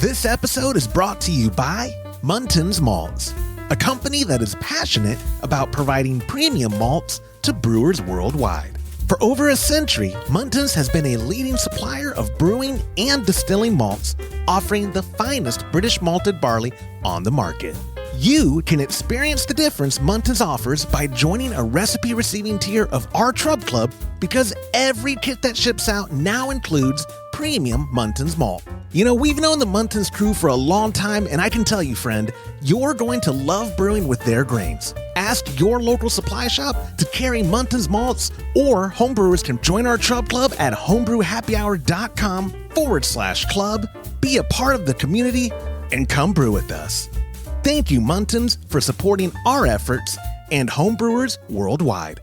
This episode is brought to you by Muntins Malts, a company that is passionate about providing premium malts to brewers worldwide. For over a century, Muntins has been a leading supplier of brewing and distilling malts, offering the finest British malted barley on the market. You can experience the difference Muntins offers by joining a recipe receiving tier of our Trub Club, because every kit that ships out now includes premium Muntins malt. You know, we've known the Muntins crew for a long time, and I can tell you, friend, you're going to love brewing with their grains. Ask your local supply shop to carry Muntins malts, or homebrewers can join our Trub Club at homebrewhappyhour.com/club, be a part of the community, and come brew with us. Thank you, Muntins, for supporting our efforts and homebrewers worldwide.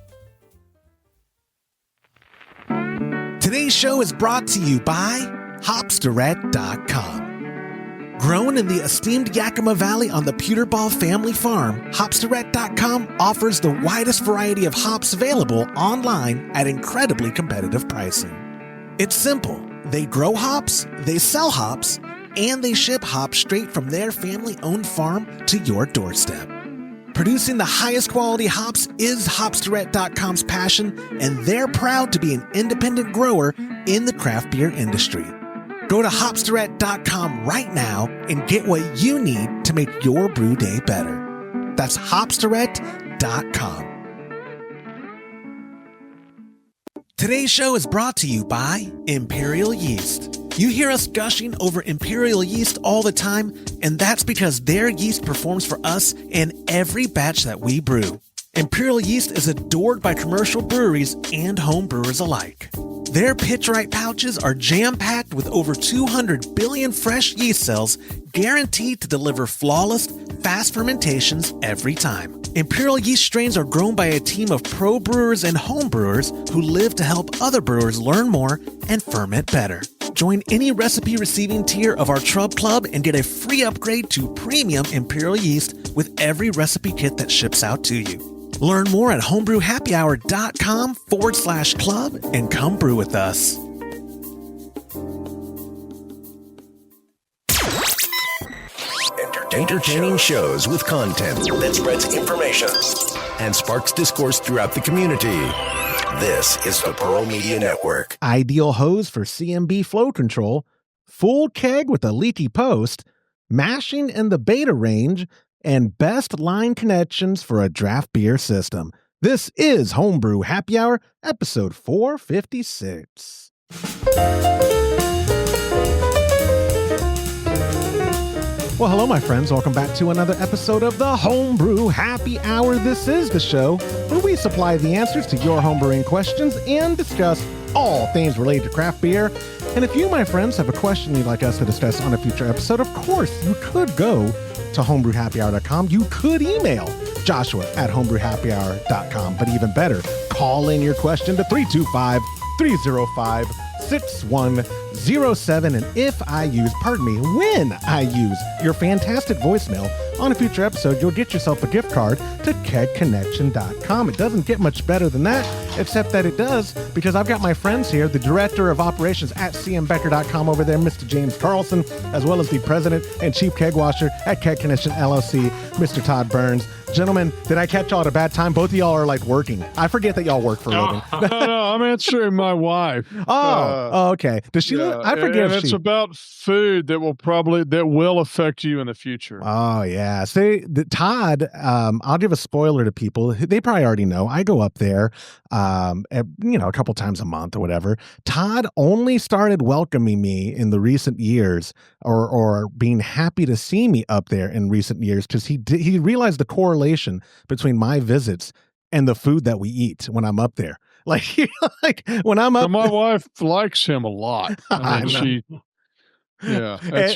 Today's show is brought to you by Hopsdirect.com. Grown in the esteemed Yakima Valley on the Pewterball family farm, Hopsdirect.com offers the widest variety of hops available online at incredibly competitive pricing. It's simple. They grow hops, they sell hops, and they ship hops straight from their family-owned farm to your doorstep. Producing the highest quality hops is Hopsdirect.com's passion, and they're proud to be an independent grower in the craft beer industry. Go to Hopsdirect.com right now and get what you need to make your brew day better. That's Hopsdirect.com. Today's show is brought to you by Imperial Yeast. You hear us gushing over Imperial Yeast all the time, and that's because their yeast performs for us in every batch that we brew. Imperial Yeast is adored by commercial breweries and home brewers alike. Their pitch-right pouches are jam-packed with over 200 billion fresh yeast cells, guaranteed to deliver flawless, fast fermentations every time. Imperial Yeast strains are grown by a team of pro brewers and home brewers who live to help other brewers learn more and ferment better. Join any recipe receiving tier of our Trub Club and get a free upgrade to premium Imperial Yeast with every recipe kit that ships out to you. Learn more at homebrewhappyhour.com/club and come brew with us. Entertaining shows with content that spreads information and sparks discourse throughout the community. This is the Pearl Media Network. Ideal hose for CMB flow control, full keg with a leaky post, mashing in the beta range, and best line connections for a draft beer system. This is Homebrew Happy Hour, episode 456. Well, hello, my friends. Welcome back to another episode of the Homebrew Happy Hour. This is the show where we supply the answers to your homebrewing questions and discuss all things related to craft beer. And if you, my friends, have a question you'd like us to discuss on a future episode, of course, you could go to homebrewhappyhour.com. You could email joshua@homebrewhappyhour.com. But even better, call in your question to 325-305-6107. And when I use your fantastic voicemail on a future episode, you'll get yourself a gift card to kegconnection.com. It doesn't get much better than that, except that it does, because I've got my friends here, the director of operations at cmbecker.com over there, Mr. James Carlson, as well as the president and chief keg washer at Keg Connection LLC, Mr. Todd Burns. Gentlemen, did I catch y'all at a bad time? Both of y'all are like working. I forget that y'all work for a living. No, I'm answering my wife. Okay. Does she? Yeah, I forget. And it's about food that will affect you in the future. Oh yeah. See, Todd. I'll give a spoiler to people. They probably already know. I go up there, a couple times a month or whatever. Todd only started welcoming me in the recent years, or being happy to see me up there in recent years, because he realized the correlation between my visits and the food that we eat when I'm up there. Like when I'm up, my wife likes him a lot. It's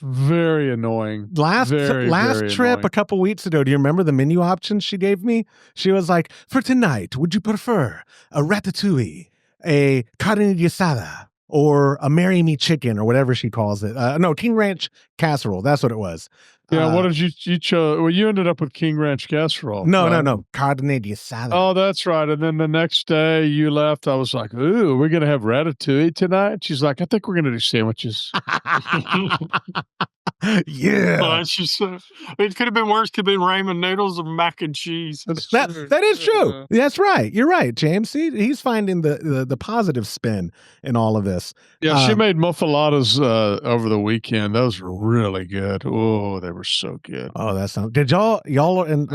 very annoying. Last very trip annoying. A couple weeks ago, do you remember the menu options she gave me? She was like, for tonight, would you prefer a ratatouille, a carne asada, or a marry me chicken or whatever she calls it. No, King Ranch casserole. That's what it was. Yeah, what did you chose? Well, you ended up with King Ranch casserole. No. Carne asada. Oh, that's right. And then the next day you left, I was like, ooh, we're going to have ratatouille tonight? She's like, I think we're going to do sandwiches. Yeah. It could have been worse. Could have been ramen noodles or mac and cheese. That is true. That's right. You're right, James. See, he's finding the positive spin in all of this. Yeah, she made muffaladas over the weekend. Those were really good. Oh, they were so good. Oh, that sounds. Did y'all and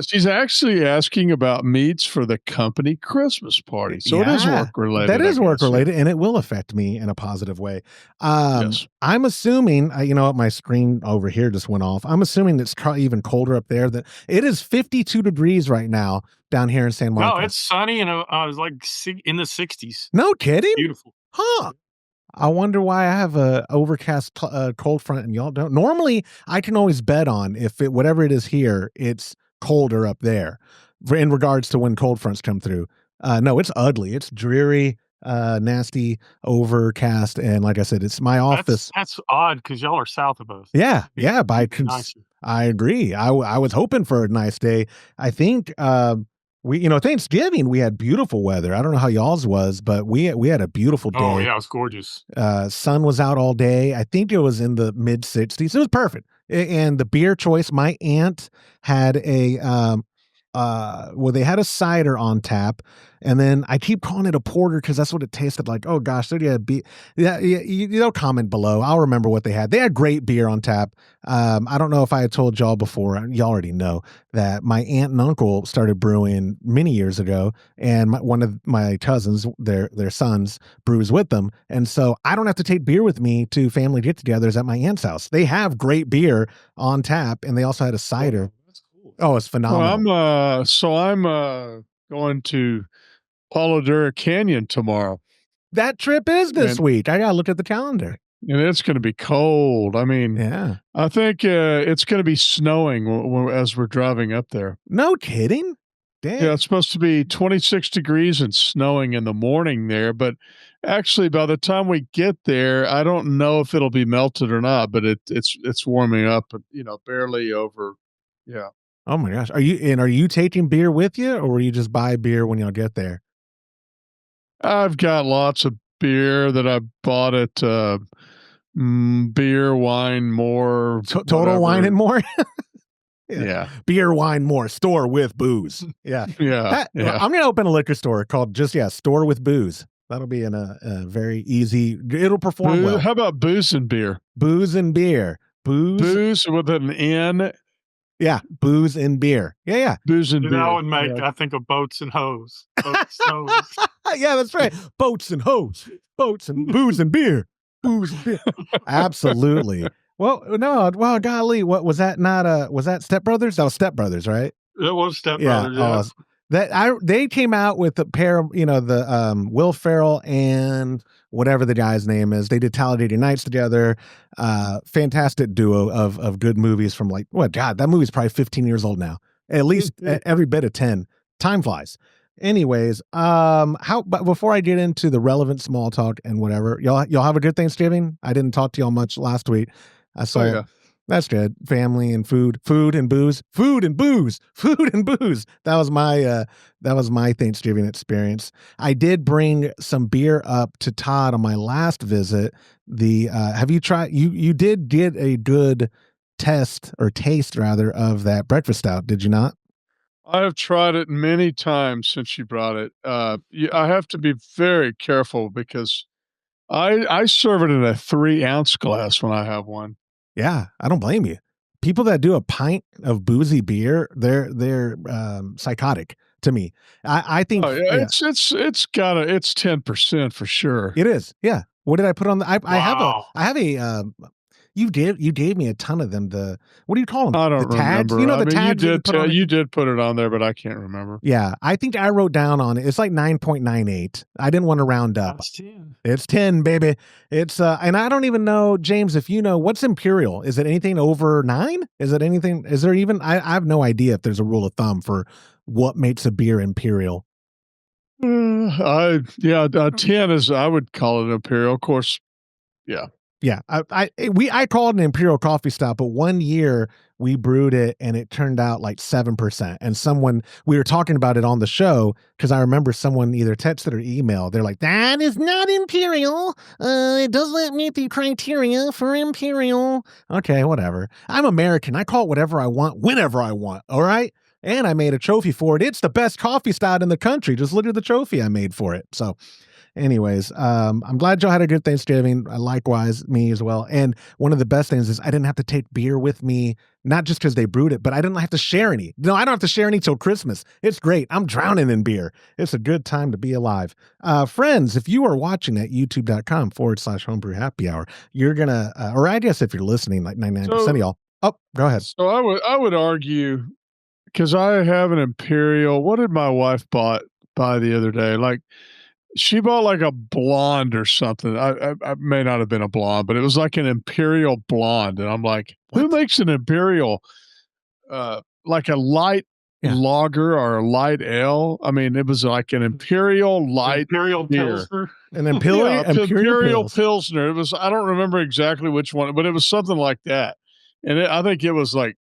she's actually asking about meats for the company Christmas party. So it is work related. That is work related, and it will affect me in a positive way. Yes. I'm assuming, my screen over here just went off. I'm assuming it's even colder up there. That it is 52 degrees right now down here in San Marcos. No, it's sunny, and I was like in the 60s. No kidding. Beautiful. Huh. I wonder why I have a overcast cold front and y'all don't. Normally, I can always bet on whatever it is here, it's colder up there in regards to when cold fronts come through. No, it's ugly. It's dreary, nasty, overcast, and like I said, it's my office. That's odd because y'all are south of us. Yeah. I agree. I was hoping for a nice day. I think Thanksgiving we had beautiful weather. I don't know how y'all's was, but we had a beautiful day. Oh yeah, it was gorgeous. Sun was out all day. I think it was in the mid 60s. It was perfect. And the beer choice, my aunt had they had a cider on tap, and then I keep calling it a porter because that's what it tasted like. Oh gosh, they'll comment below. I'll remember what they had. They had great beer on tap. I don't know if I had told y'all before. Y'all already know that my aunt and uncle started brewing many years ago, and one of my cousins, their sons, brews with them, and so I don't have to take beer with me to family get-togethers at my aunt's house. They have great beer on tap, and they also had a cider. Oh, it's phenomenal. Well, I'm going to Palo Duro Canyon tomorrow. That trip is this week. I gotta look at the calendar. And it's going to be cold. I mean, yeah. I think it's going to be snowing as we're driving up there. No kidding. Damn. Yeah, it's supposed to be 26 degrees and snowing in the morning there, but actually by the time we get there, I don't know if it'll be melted or not, but it's warming up, barely over. Yeah. Oh my gosh. Are you taking beer with you, or will you just buy beer when y'all get there? I've got lots of beer that I bought at Beer, Wine, More. Total Wine and More? Yeah. Beer, Wine, More. Store with booze. Yeah. Yeah. I'm going to open a liquor store called Store with Booze. That'll be a very easy, it'll perform well. How about booze and beer? Booze and beer. Booze with an N. Yeah, booze and beer. Yeah. Booze and beer. That would make, I think, of boats and hose. Boats, hose. Yeah, that's right. Boats and hose. Boats and booze and beer. Booze and beer. Absolutely. Well, no, golly, what was that? Was that Step Brothers? That was Step Brothers, right? It was Step Brothers. Yeah. They came out with a pair of, the Will Ferrell and whatever the guy's name is. They did Talladega Nights together. Fantastic duo of good movies from that movie's probably 15 years old now. At least every bit of 10. Time flies. Anyways, but before I get into the relevant small talk and whatever, y'all have a good Thanksgiving? I didn't talk to y'all much last week. I saw. Oh, yeah. That's good. Family and food and booze. That was my Thanksgiving experience. I did bring some beer up to Todd on my last visit. Have you tried? You did get a good taste rather of that breakfast stout, did you not? I have tried it many times since you brought it. I have to be very careful because I serve it in a 3-ounce glass when I have one. Yeah, I don't blame you. People that do a pint of boozy beer, they're psychotic to me. I think it's 10% for sure. It is. Yeah. What did I put on the? I have a. You gave me a ton of them. What do you call them? I don't remember. Tags. You did put it on there, but I can't remember. Yeah, I think I wrote down on it. It's like 9.98. I didn't want to round up. That's 10. It's 10, baby. It's and I don't even know, James, if you know what's imperial. Is it anything over 9? Is it anything? Is there even? I have no idea if there's a rule of thumb for what makes a beer imperial. A 10 is, I would call it Imperial. Of course, yeah. Yeah, I call it an Imperial coffee style, but one year we brewed it and it turned out like 7%. And we were talking about it on the show because I remember someone either texted or emailed. They're like, "That is not Imperial. It doesn't meet the criteria for Imperial." Okay, whatever. I'm American. I call it whatever I want, whenever I want. All right. And I made a trophy for it. It's the best coffee style in the country. Just look at the trophy I made for it. So. Anyways, I'm glad y'all had a good Thanksgiving. Likewise, me as well. And one of the best things is I didn't have to take beer with me, not just because they brewed it, but I didn't have to share any. No, I don't have to share any till Christmas. It's great. I'm drowning in beer. It's a good time to be alive. Friends, if you are watching at youtube.com/homebrew happy hour, you're going to, or I guess if you're listening, like 99% of y'all. Oh, go ahead. So I would argue, because I have an Imperial. What did my wife buy the other day? Like, she bought like a blonde or something. I may not have been a blonde, but it was like an Imperial blonde. And I'm like, who makes an Imperial, like a light lager or a light ale? I mean, it was like an Imperial light Imperial beer. Pilsner. An Imperial Pilsner. It was, I don't remember exactly which one, but it was something like that. And I think it was like,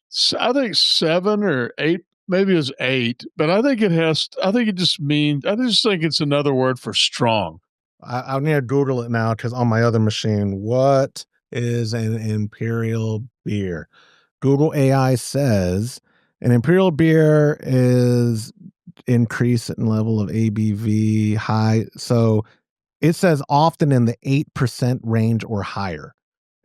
7 or 8. Maybe it was 8, but I think it just means, I just think it's another word for strong. I need to Google it now because on my other machine, what is an Imperial beer? Google AI says an Imperial beer is increase in level of ABV high. So it says often in the 8% range or higher.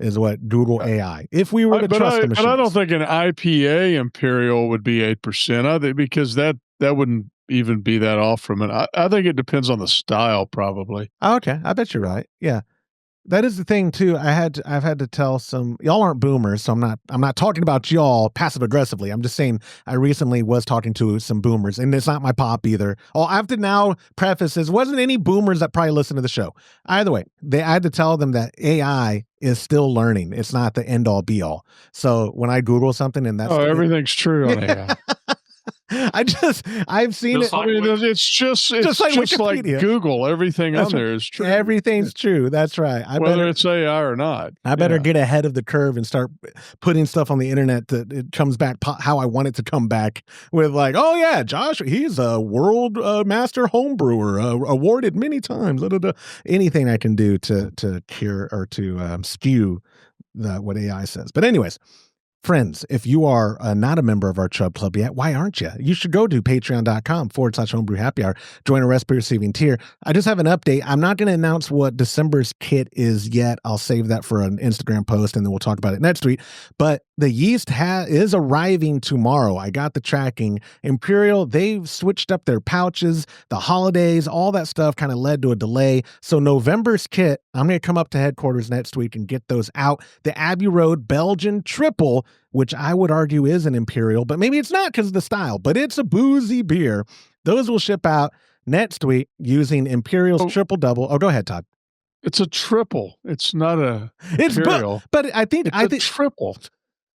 Is what Google AI. If we were to trust the machine, but I don't think an IPA Imperial would be 8%. I think because that wouldn't even be that off from it. I think it depends on the style, probably. Okay, I bet you're right. Yeah, that is the thing too. I've had to tell some y'all aren't boomers, so I'm not talking about y'all passive aggressively. I'm just saying I recently was talking to some boomers, and it's not my pop either. Oh, I have to now preface this: wasn't any boomers that probably listen to the show. Either way, I had to tell them that AI is still learning. It's not the end all be all. So when I Google something, and that's everything's true on AI. I've seen it. I mean, it's just like Google. Everything on there is true. Everything's true. That's right. Whether it's AI or not. I better get ahead of the curve and start putting stuff on the internet that it comes back how I want it to come back with like, oh yeah, Josh, he's a world master homebrewer, awarded many times. Anything I can do to cure or to skew what AI says. But anyways. Friends, if you are not a member of our Chub Club yet, why aren't you? You should go to patreon.com/homebrew happy hour, join a recipe receiving tier. I just have an update. I'm not going to announce what December's kit is yet. I'll save that for an Instagram post and then we'll talk about it next week. But the yeast is arriving tomorrow. I got the tracking. Imperial, they've switched up their pouches, the holidays, all that stuff kind of led to a delay. So November's kit, I'm going to come up to headquarters next week and get those out. The Abbey Road Belgian Triple, which I would argue is an Imperial, but maybe it's not because of the style, but it's a boozy beer. Those will ship out next week using Imperial's Triple Double. Oh, go ahead, Todd. It's a triple. It's not a Imperial. But I think it's a triple.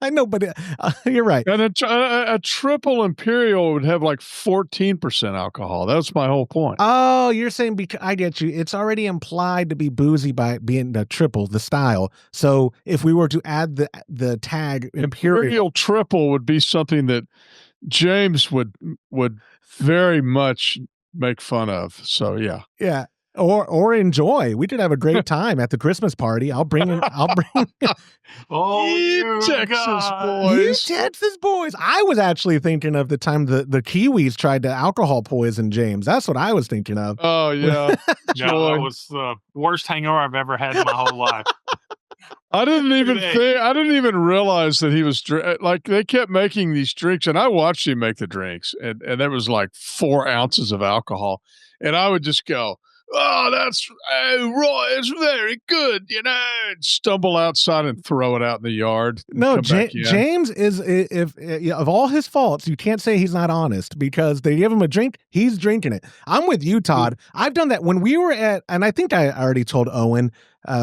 I know, but you're right. And a triple Imperial would have like 14% alcohol. That's my whole point. Oh, you're saying I get you. It's already implied to be boozy by being the triple, the style. So if we were to add the tag Imperial triple would be something that James would very much make fun of. So yeah. Yeah. Or enjoy. We could have a great time at the Christmas party. I'll bring. Oh, you Texas boys! You Texas boys! I was actually thinking of the time the Kiwis tried to alcohol poison James. That's what I was thinking of. Oh yeah, that was the worst hangover I've ever had in my whole life. I didn't even realize that he was like they kept making these drinks, and I watched him make the drinks, and there was like 4 ounces of alcohol, and I would just go, "Oh, that's right. It's very good," and stumble outside and throw it out in the yard. No, James is, if of all his faults, you can't say he's not honest because they give him a drink, he's drinking it. I'm with you, Todd. I've done that when we were and I think I already told Owen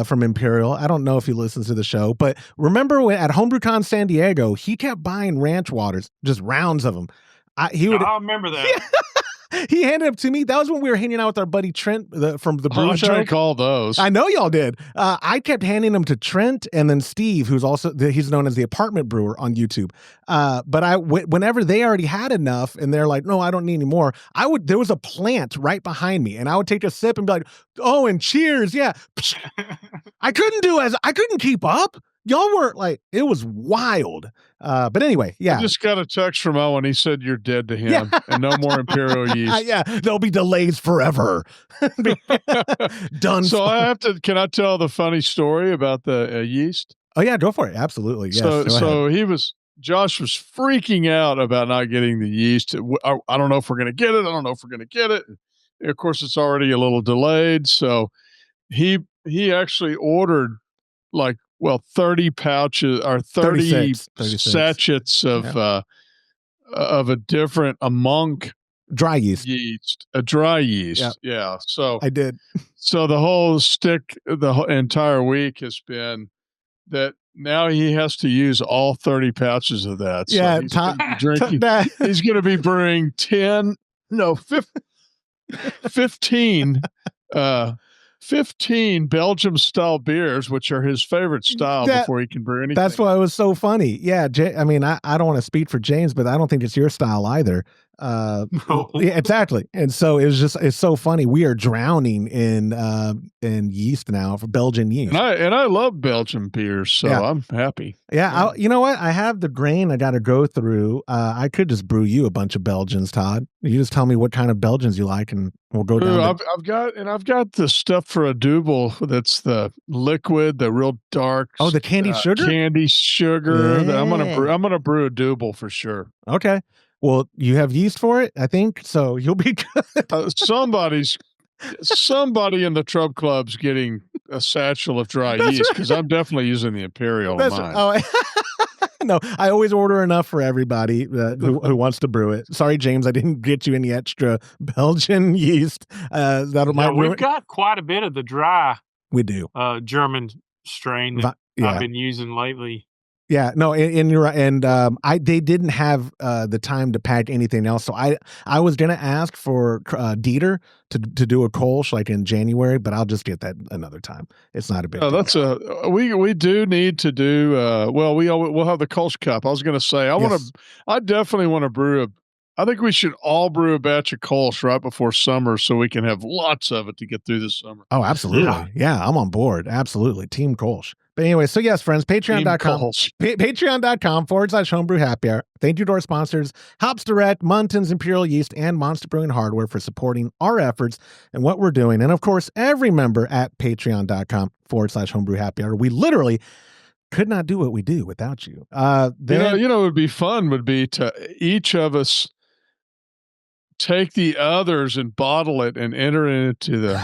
from Imperial. I don't know if he listens to the show, but remember at HomebrewCon San Diego, he kept buying ranch waters, just rounds of them. I remember that. He handed it to me. That was when we were hanging out with our buddy Trent from the Brew I Show. drank all those. I know y'all did. I kept handing them to Trent and then Steve, who's also he's known as the Apartment Brewer on YouTube. But whenever they already had enough and they're like, no, I don't need any more. There was a plant right behind me, and I would take a sip and be like, oh, and cheers, yeah. I couldn't keep up. Y'all weren't like, it was wild. But anyway, yeah. I just got a text from Owen. He said you're dead to him and no more Imperial yeast. Yeah, there'll be delays forever. Done. So can I tell the funny story about the yeast? Oh yeah, go for it. Absolutely. Yes. So Josh was freaking out about not getting the yeast. I don't know if we're going to get it. I don't know if we're going to get it. Of course, it's already a little delayed. So he actually ordered 30 pouches or 30 36. sachets of a different monk dry yeast, a dry yeast. Yep. Yeah. So I did. So the whole entire week has been that now he has to use all 30 pouches of that. So yeah. He's going to be brewing 15 Belgium style beers, which are his favorite style before he can brew anything. That's why it was so funny. Yeah. I mean, I don't want to speak for James, but I don't think it's your style either. No. Yeah, exactly. And so it's so funny. We are drowning in yeast now for Belgian yeast. And I love Belgian beers, so I'm happy. Yeah. You know what? I have the grain I got to go through. I could just brew you a bunch of Belgians, Todd. You just tell me what kind of Belgians you like and we'll go down. I've got the stuff for a double. That's the liquid, the real dark. Oh, the candy sugar? Candy sugar. Yeah. I'm gonna brew a double for sure. Okay. Well, you have yeast for it, I think, so you'll be good. Somebody in the Trub Club's getting a satchel of dry yeast because I'm definitely using the Imperial in mine. Oh, no, I always order enough for everybody who wants to brew it. Sorry, James, I didn't get you any extra Belgian yeast. We've got quite a bit of the dry. We do. German strain that I've been using lately. Yeah, no, and you're right. And they didn't have the time to pack anything else, so I was gonna ask for Dieter to do a Kolsch like in January, but I'll just get that another time. It's not a big. We do need to do. We'll have the Kolsch cup. I was gonna say I definitely want to brew I think we should all brew a batch of Kolsch right before summer so we can have lots of it to get through the summer. Oh, absolutely. Yeah, I'm on board. Absolutely. Team Kolsch. But anyway, so yes, friends, patreon.com/homebrew happy hour. Thank you to our sponsors, Hops Direct, Muntins Imperial Yeast, and Monster Brewing Hardware for supporting our efforts and what we're doing. And of course, every member at patreon.com/homebrew happy hour. We literally could not do what we do without you. What would be fun would be to each of us take the others and bottle it and enter it into the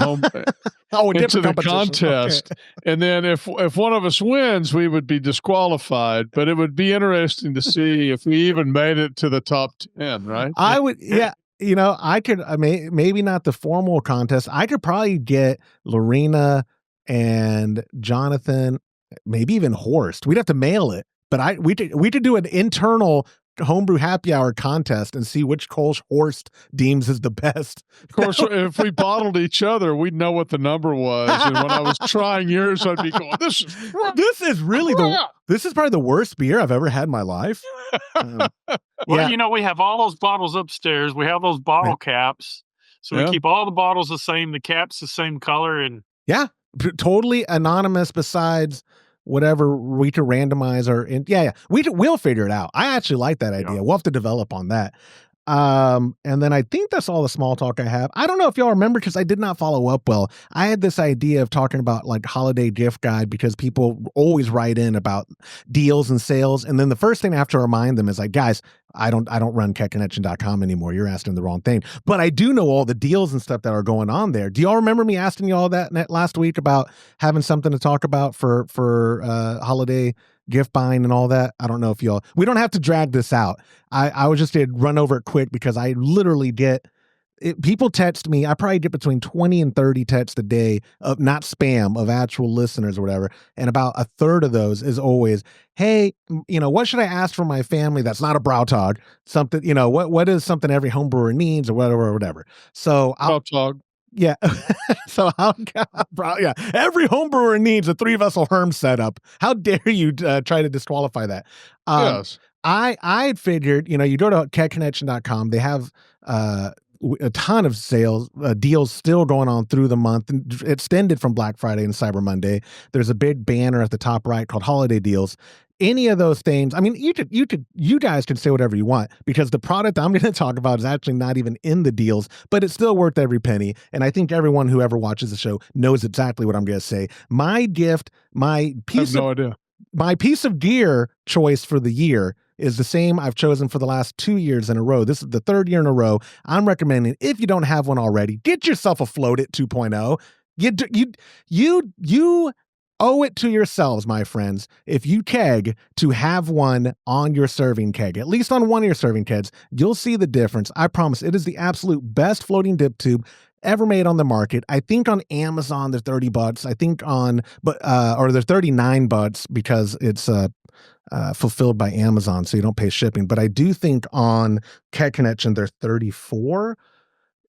into the contest. Okay. And then if one of us wins, we would be disqualified, but it would be interesting to see if we even made it to the top 10, right? I would, yeah. I could, maybe not the formal contest. I could probably get Lorena and Jonathan, maybe even Horst. We'd have to mail it, but we could do an internal Homebrew Happy Hour contest and see which Kolsch Horst deems is the best. Of course, if we bottled each other, we'd know what the number was. And when I was trying yours, I'd be going, this is probably the worst beer I've ever had in my life. We have all those bottles upstairs. We have those bottle caps. So we keep all the bottles the same, the caps the same color. And totally anonymous besides whatever we could randomize we'll figure it out. I actually like that idea. We'll have to develop on that. And then I think that's all the small talk I have. I don't know if y'all remember because I did not follow up well. I had this idea of talking about like holiday gift guide because people always write in about deals and sales. And then the first thing I have to remind them is like, guys, I don't run ketconnection.com anymore. You're asking the wrong thing. But I do know all the deals and stuff that are going on there. Do y'all remember me asking y'all that last week about having something to talk about for holiday gift buying and all that? I don't know if we don't have to drag this out. I was just going to run over it quick because I literally get people text me. I probably get between 20 and 30 texts a day of not spam, of actual listeners or whatever. And about a third of those is always, hey, what should I ask for my family that's not a Brautag? Something, what is something every home brewer needs or whatever. So Brautag. Yeah. So every home brewer needs a 3-vessel Herm setup. How dare you try to disqualify that? Yes. I had figured, you go to kegconnection.com. They have a ton of sales deals still going on through the month, and extended from Black Friday and Cyber Monday. There's a big banner at the top right called Holiday Deals. Any of those things, I mean, you guys can say whatever you want, because the product I'm going to talk about is actually not even in the deals, but it's still worth every penny. And I think everyone who ever watches the show knows exactly what I'm going to say. My gift, my piece of gear choice for the year is the same I've chosen for the last 2 years in a row. This is the third year in a row. I'm recommending, if you don't have one already, get yourself a Float It 2.0. You owe it to yourselves, my friends, if you keg, to have one on your serving keg, at least on one of your serving kegs. You'll see the difference. I promise. It is the absolute best floating dip tube ever made on the market. I think on Amazon they're $30. I think or they're $39 because it's fulfilled by Amazon, so you don't pay shipping. But I do think on Keg Connection they're $34.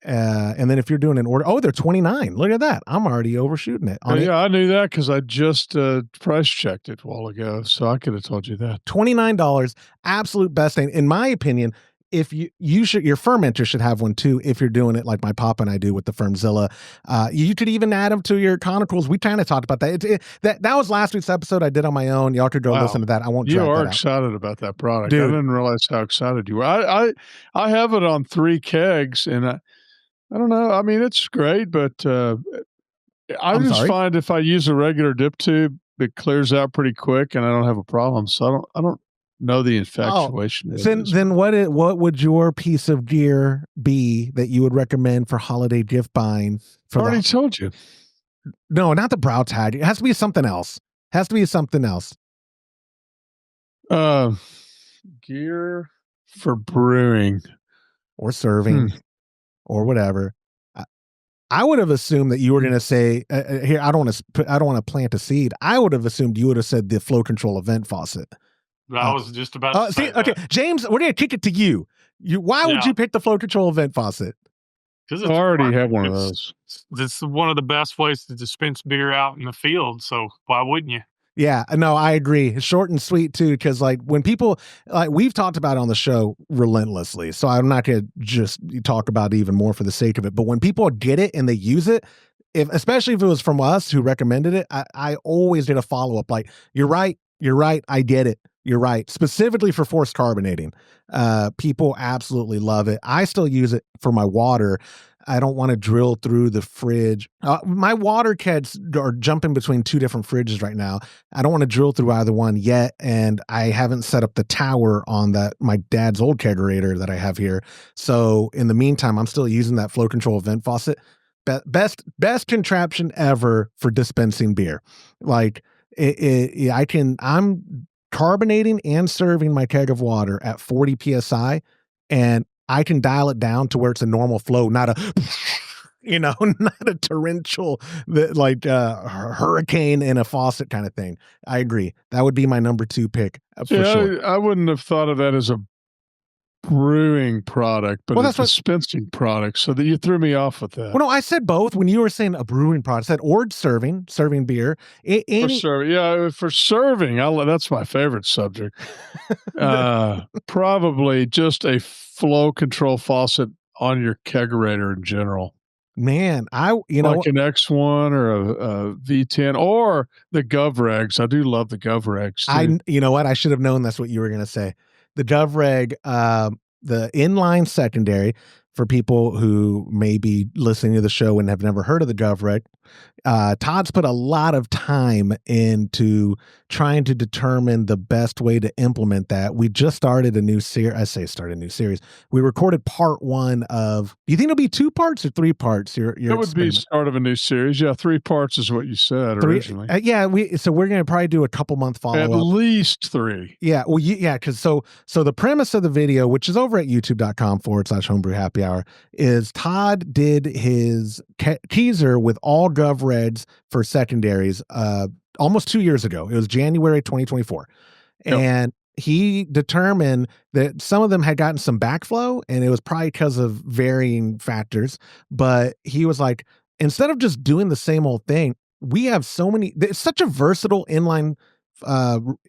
And then if you're doing an order, they're $29. Look at that. I'm already overshooting it. I knew that because I just price checked it a while ago, so I could have told you that. $29, absolute best thing. In my opinion, if your fermenter should have one too, if you're doing it like my papa and I do with the Firmzilla. You could even add them to your conicals. We kind of talked about that. That was last week's episode I did on my own. Y'all could go listen to that. I won't. You are excited about that product. Dude. I didn't realize how excited you were. I have it on 3 kegs, and I don't know. I mean, it's great, but I just find if I use a regular dip tube, it clears out pretty quick, and I don't have a problem. So I don't know the infatuation. Then what would your piece of gear be that you would recommend for holiday gift buying? I already told you. No, not the Brautag. It has to be something else. Gear for brewing or serving or whatever. I would have assumed that you were going to say here. I don't want to plant a seed. I would have assumed you would have said the flow control event faucet. I was just about to say okay, James, we're going to kick it to you. Why would you pick the flow control event faucet? Because I already have one of those. It's one of the best ways to dispense beer out in the field. So why wouldn't you? Yeah, no, I agree. It's short and sweet too, because when people we've talked about it on the show relentlessly, so I'm not going to just talk about it even more for the sake of it. But when people get it and they use it, especially if it was from us who recommended it, I always did a follow up like, you're right, I get it. You're right. Specifically for forced carbonating. People absolutely love it. I still use it for my water. I don't want to drill through the fridge. My water kegs are jumping between 2 different fridges right now. I don't want to drill through either one yet, and I haven't set up the tower on my dad's old kegerator that I have here. So in the meantime, I'm still using that flow control vent faucet. Best contraption ever for dispensing beer. Like I'm carbonating and serving my keg of water at 40 psi, and I can dial it down to where it's a normal flow, not a not a torrential hurricane in a faucet kind of thing. I agree. That would be my number 2 pick for sure. I wouldn't have thought of that as a brewing product, but a dispensing product, so that you threw me off with that. Well, no, I said both. When you were saying a brewing product, I said or serving beer. For serving, that's my favorite subject. Probably just a flow control faucet on your kegerator in general. Man, like an X1 or a V10 or the GovRegs. I do love the GovRegs too. You know what? I should have known that's what you were going to say. The GovReg, the inline secondary, for people who may be listening to the show and have never heard of the GovReg, Todd's put a lot of time into trying to determine the best way to implement that. We just started a new series. I say started a new series. We recorded part 1 of. Do you think it'll be 2 parts or 3 parts? It would be start of a new series. Yeah, 3 parts is what you said originally. So we're going to probably do a couple month follow up. At least 3. Yeah. Well, because so the premise of the video, which is over at youtube.com/homebrew happy hour, is Todd did his teaser with all gov reds for secondaries almost 2 years ago. It was January 2024. Yep. And he determined that some of them had gotten some backflow, and it was probably because of varying factors. But he was like, instead of just doing the same old thing, we have so many, it's such a versatile inline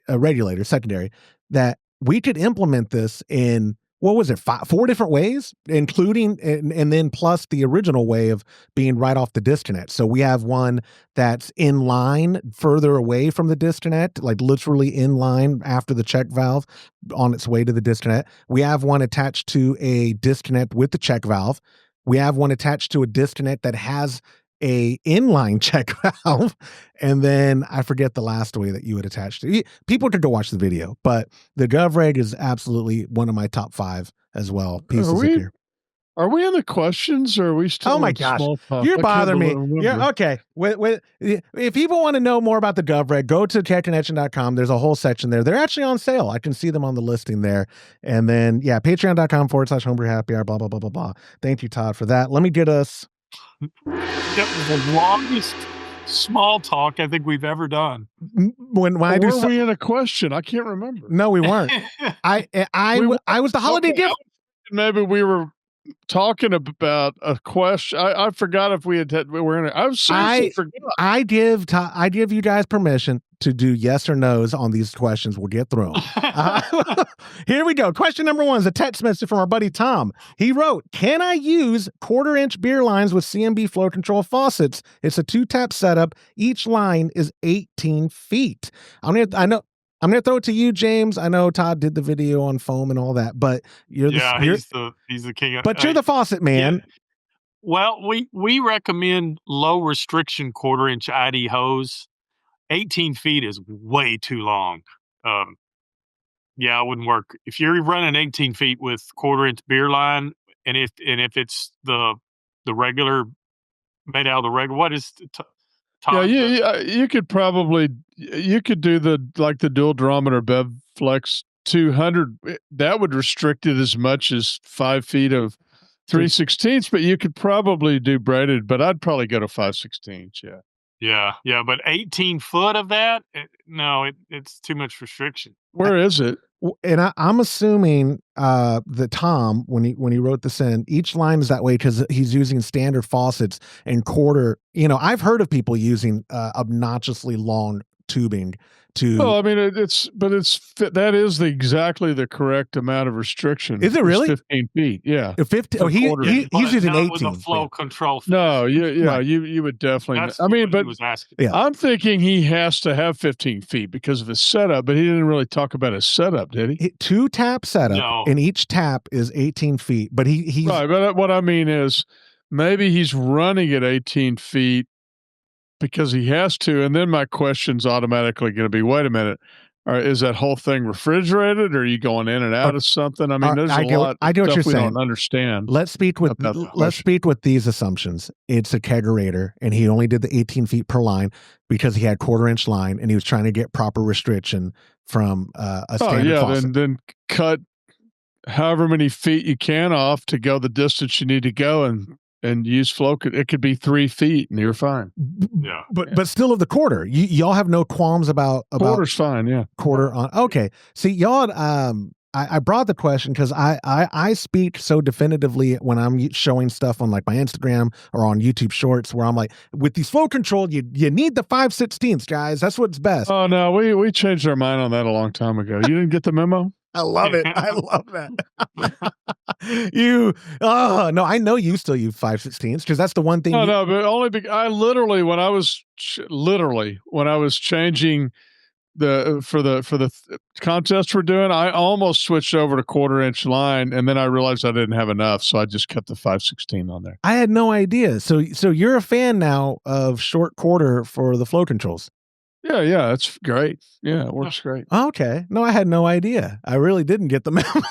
regulator secondary that we could implement this in, what was it, 4 different ways, including and then plus the original way of being right off the disconnect. So we have one that's in line further away from the disconnect, like literally in line after the check valve on its way to the disconnect. We have one attached to a disconnect with the check valve. We have one attached to a disconnect that has a inline check valve, and then I forget the last way that you would attach to. People could go watch the video, but the GovReg is absolutely one of my top 5 as well. Are we in the questions, or are we still? Oh my gosh, you're bothering me. Yeah, okay. If people want to know more about the GovReg, go to techconnection.com. There's a whole section there. They're actually on sale. I can see them on the listing there. And then patreon.com/homebrew happy hour. Blah blah blah blah blah. Thank you, Todd, for that. Let me get us. That was the longest small talk I think we've ever done. Were we in a question? I can't remember. No, we weren't. I was the holiday gift. Maybe we were talking about a question. I forgot if we were in it. I was seriously forgot. I give you guys permission to do yes or no's on these questions. We'll get through them. Here we go. Question number 1 is a text message from our buddy Tom. He wrote, "Can I use 1/4-inch beer lines with CMB flow control faucets? It's a 2-tap setup. Each line is 18 feet. I'm going to throw it to you, James. I know Todd did the video on foam and all that, but he's the king. But you're the faucet man. Yeah. Well, we recommend low restriction 1/4-inch ID hose. 18 feet is way too long. It wouldn't work. If you're running 18 feet with 1/4-inch beer line, and if it's the regular made out of the regular, what is you could probably do the dual durometer Bev Flex 200. That would restrict it as much as 5 feet of 3/16, but you could probably do braided, but I'd probably go to 5/16. Yeah, but 18 foot of that? It's too much restriction. Where is it? And I'm assuming that Tom, when he wrote this in, each line is that way because he's using standard faucets and 1/4. I've heard of people using obnoxiously long tubing to. Well, I mean, that is exactly the correct amount of restriction. Is it really 15 feet? Yeah, 15. Oh, he's using 18 with a flow control. No, you would definitely. That's but was asking. Yeah. I'm thinking he has to have 15 feet because of his setup, but he didn't really talk about his setup, did he? 2-tap setup, and each tap is 18 feet. But he's right. But what I mean is, maybe he's running at 18 feet. Because he has to, and then my question's automatically going to be, wait a minute, is that whole thing refrigerated, or are you going in and out of something? I mean, there's a lot of stuff we don't understand. Let's speak with these assumptions. It's a kegerator, and he only did the 18 feet per line because he had 1/4-inch line, and he was trying to get proper restriction from a standard faucet. Then cut however many feet you can off to go the distance you need to go, and use flow. It could be 3 feet, and you're fine. Yeah, but still of the 1/4. Y'all have no qualms about 1/4's fine. Yeah, 1/4 on. Okay, see, y'all. I brought the question because I speak so definitively when I'm showing stuff on like my Instagram or on YouTube Shorts, where I'm like, with these flow control, you need the 5/16, guys. That's what's best. Oh no, we changed our mind on that a long time ago. You didn't get the memo? I love it. I love that. No, I know you still use 5/16 because that's the one thing. No, but only because I literally when I was changing for the contest we're doing, I almost switched over to 1/4-inch line, and then I realized I didn't have enough, so I just kept the 5/16 on there. I had no idea. So you're a fan now of short quarter for the flow controls. Yeah, it's great. Yeah, it works great. Okay. No, I had no idea. I really didn't get the memo.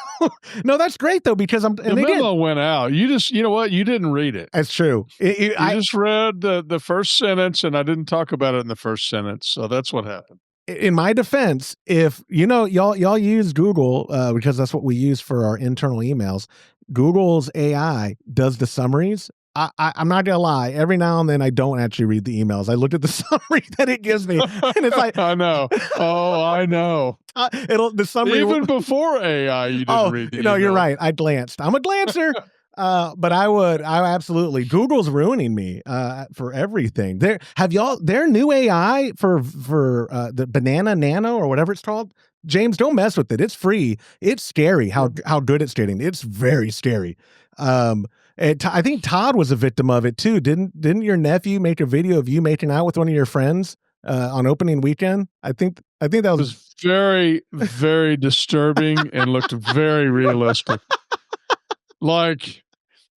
No, that's great though, because the memo went out. You know what? You didn't read it. That's true. I just read the first sentence, and I didn't talk about it in the first sentence. So that's what happened. In my defense, if y'all use Google because that's what we use for our internal emails. Google's AI does the summaries. I'm not gonna lie. Every now and then, I don't actually read the emails. I look at the summary that it gives me, and it's like, I know. Oh, I know. The summary even before AI, you didn't read the email. You're right. I glanced. I'm a glancer. But I absolutely. Google's ruining me for everything. Their new AI for the Banana Nano or whatever it's called. James, don't mess with it. It's free. It's scary how good it's getting. It's very scary. I think Todd was a victim of it too. Didn't your nephew make a video of you making out with one of your friends on opening weekend? I think that was very, very disturbing and looked very realistic. Like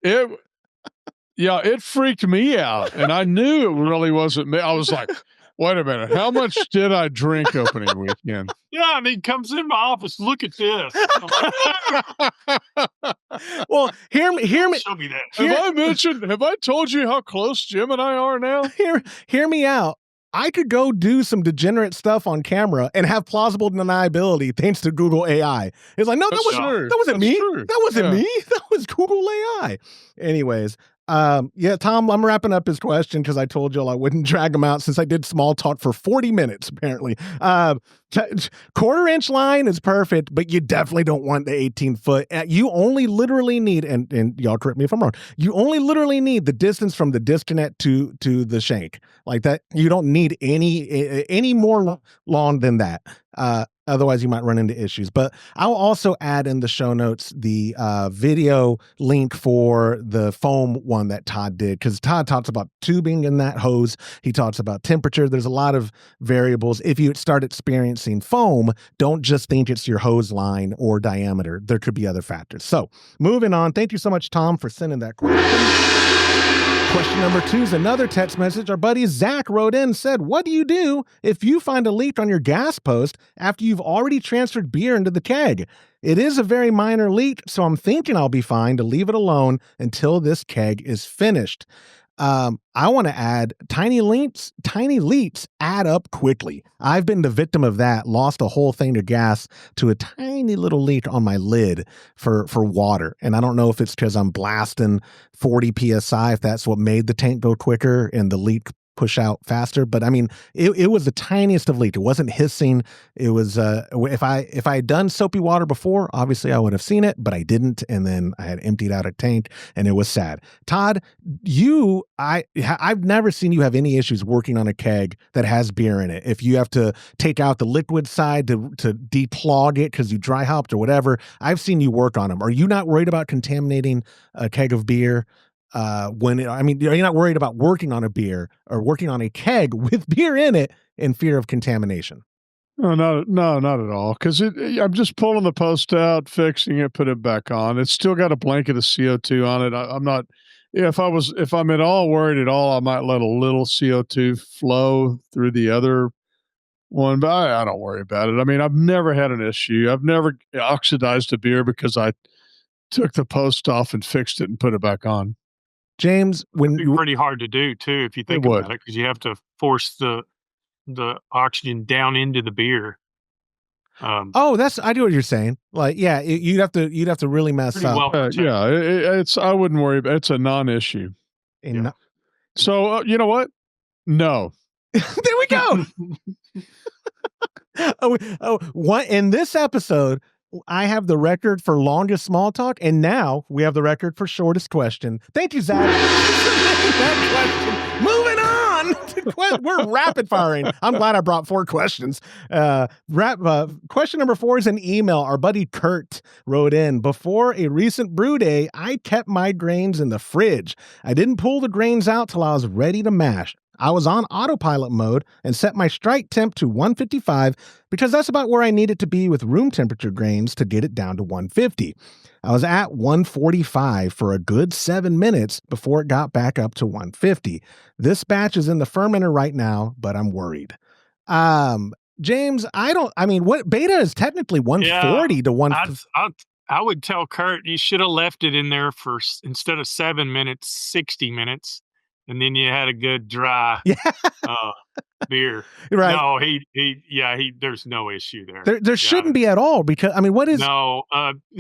it freaked me out, and I knew it really wasn't me. I was like, wait a minute, how much did I drink opening weekend? Yeah, and he comes in my office, look at this. Well, hear me. Show me that. Have I told you how close Jim and I are now? Hear me out. I could go do some degenerate stuff on camera and have plausible deniability thanks to Google AI. It's like, no, that wasn't me. True. That wasn't me. That was Google AI. Anyways, Tom, I'm wrapping up his question because I told y'all I wouldn't drag him out since I did small talk for 40 minutes, apparently. 1/4-inch line is perfect, but you definitely don't want the 18-foot. You only literally need, and y'all correct me if I'm wrong, you only literally need the distance from the disconnect to the shank. Like that, you don't need any more long than that. Otherwise, you might run into issues. But I'll also add in the show notes the video link for the foam one that Todd did, because Todd talks about tubing in that hose. He talks about temperature. There's a lot of variables. If you start experiencing foam, don't just think it's your hose line or diameter. There could be other factors. So moving on. Thank you so much, Tom, for sending that question. Question number 2 is another text message. Our buddy Zach wrote in and said, what do you do if you find a leak on your gas post after you've already transferred beer into the keg? It is a very minor leak, so I'm thinking I'll be fine to leave it alone until this keg is finished. I want to add tiny leaks add up quickly. I've been the victim of that, lost a whole thing of gas to a tiny little leak on my lid for water. And I don't know if it's because I'm blasting 40 PSI, if that's what made the tank go quicker and the leak push out faster. But I mean, it was the tiniest of leak. It wasn't hissing. It was, if I had done soapy water before, obviously I would have seen it, but I didn't. And then I had emptied out a tank and it was sad. Todd, I've never seen you have any issues working on a keg that has beer in it. If you have to take out the liquid side to declog it because you dry hopped or whatever, I've seen you work on them. Are you not worried about contaminating a keg of beer? Are you not worried about working on a beer or working on a keg with beer in it in fear of contamination? No, not at all. Because I'm just pulling the post out, fixing it, put it back on. It's still got a blanket of CO2 on it. I'm not. If I'm at all worried at all, I might let a little CO2 flow through the other one, but I don't worry about it. I mean, I've never had an issue. I've never oxidized a beer because I took the post off and fixed it and put it back on. James, it'd be pretty hard to do too if you think about it, because you have to force the oxygen down into the beer. I do what you're saying. Like, yeah, you'd have to really mess up. I wouldn't worry about it. It's a non-issue. So you know what? No. There we go. What in this episode? I have the record for longest small talk, and now we have the record for shortest question. Thank you, Zach. That question. Moving on. We're rapid firing. I'm glad I brought 4 questions. Question number 4 is an email. Our buddy Kurt wrote in. Before a recent brew day, I kept my grains in the fridge. I didn't pull the grains out till I was ready to mash. I was on autopilot mode and set my strike temp to 155 because that's about where I need it to be with room temperature grains to get it down to 150. I was at 145 for a good 7 minutes before it got back up to 150. This batch is in the fermenter right now, but I'm worried. James, what beta is technically 140 to 150. I would tell Kurt, you should have left it in there for, instead of 7 minutes, 60 minutes. And then you had a good dry beer. Right. No, there's no issue there. There shouldn't be at all because, what is... No,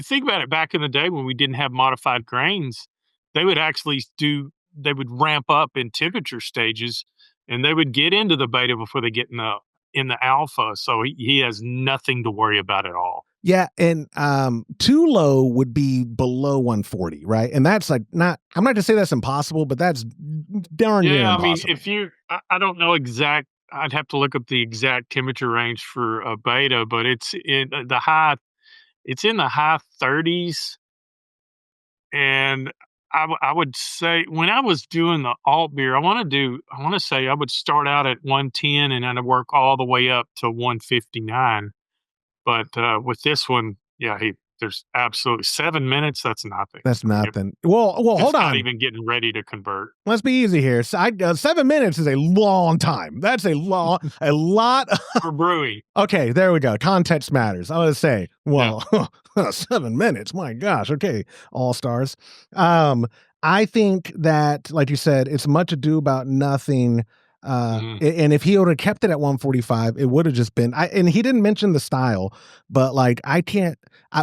think about it. Back in the day when we didn't have modified grains, they would actually they would ramp up in temperature stages and they would get into the beta before they get in the alpha. So he has nothing to worry about at all. Yeah, and too low would be below 140, right? And that's like not, I'm not going to say that's impossible, but that's darn near impossible. If you, I don't know I'd have to look up the exact temperature range for a beta, but it's in the high 30s. And I would say when I was doing the alt beer, I want to say I would start out at 110 and then I'd work all the way up to 159. But with this one, there's absolutely 7 minutes. That's nothing. That's nothing. Well, hold on. Not even getting ready to convert. Let's be easy here. 7 minutes is a long time. That's a lot for brewing. Okay, there we go. Context matters. I want to say, 7 minutes. My gosh. Okay, all stars. I think that, like you said, it's much ado about nothing. And if he would have kept it at 145, it would have just been, and he didn't mention the style, but like,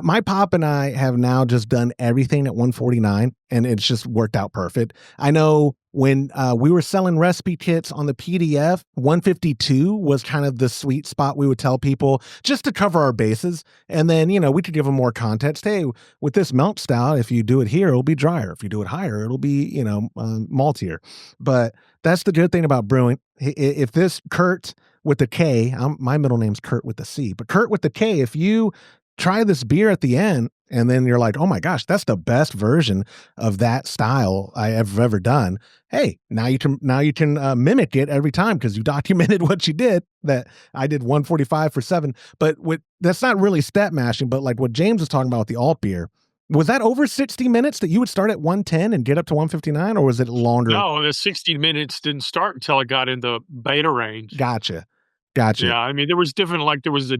my pop and I have now just done everything at 149 and it's just worked out perfect. I know when we were selling recipe kits on the PDF, 152 was kind of the sweet spot we would tell people just to cover our bases. And then, we could give them more context. Hey, with this melt style, if you do it here, it'll be drier. If you do it higher, it'll be, maltier. But that's the good thing about brewing. If this Kurt with the K, my middle name's Kurt with the C, but Kurt with the K, if you try this beer at the end and then you're like, oh my gosh, that's the best version of that style I have ever done. Hey, now you can mimic it every time because you documented what you did. That I did 145 for 7, but that's not really step mashing, but like what James was talking about with the alt beer. Was that over 60 minutes that you would start at 110 and get up to 159, or was it longer? No, the 60 minutes didn't start until I got in the beta range. Gotcha. Yeah, there was different, like there was a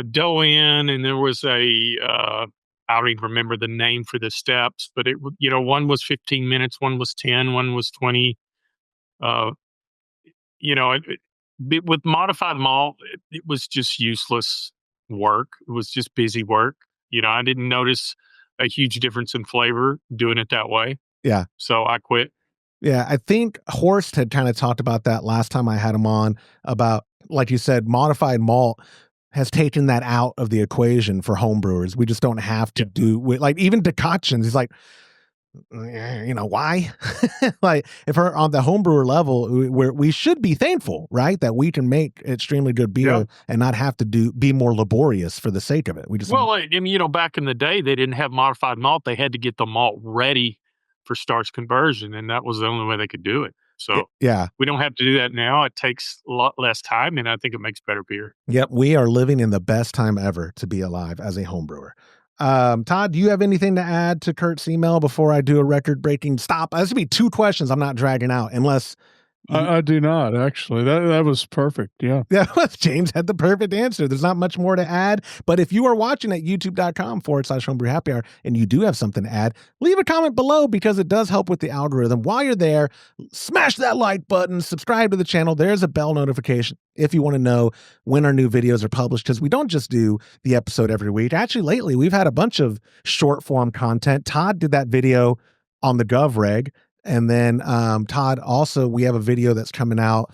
dough in, and there was I don't even remember the name for the steps, but one was 15 minutes, one was 10, one was 20. With modified malt, it was just useless work. It was just busy work. I didn't notice a huge difference in flavor doing it that way. Yeah. So I quit. Yeah. I think Horst had kind of talked about that last time I had him on about, like you said, modified malt has taken that out of the equation for homebrewers. We just don't have to do like even decoctions. He's like, why? Like if we're on the homebrewer level, where we should be thankful, right, that we can make extremely good beer and not have to be more laborious for the sake of it. We just back in the day they didn't have modified malt. They had to get the malt ready for starch conversion, and that was the only way they could do it. So we don't have to do that now. It takes a lot less time, and I think it makes better beer. Yep, we are living in the best time ever to be alive as a homebrewer. Todd, do you have anything to add to Kurt's email before I do a record-breaking stop? This would be 2 questions I'm not dragging out unless... I do not, actually. That was perfect, yeah. Yeah, James had the perfect answer. There's not much more to add, but if you are watching at youtube.com/Homebrew Happy Hour and you do have something to add, leave a comment below because it does help with the algorithm. While you're there, smash that like button, subscribe to the channel. There's a bell notification if you want to know when our new videos are published, because we don't just do the episode every week. Actually, lately, we've had a bunch of short-form content. Todd did that video on the GovReg. And then, Todd, also, we have a video that's coming out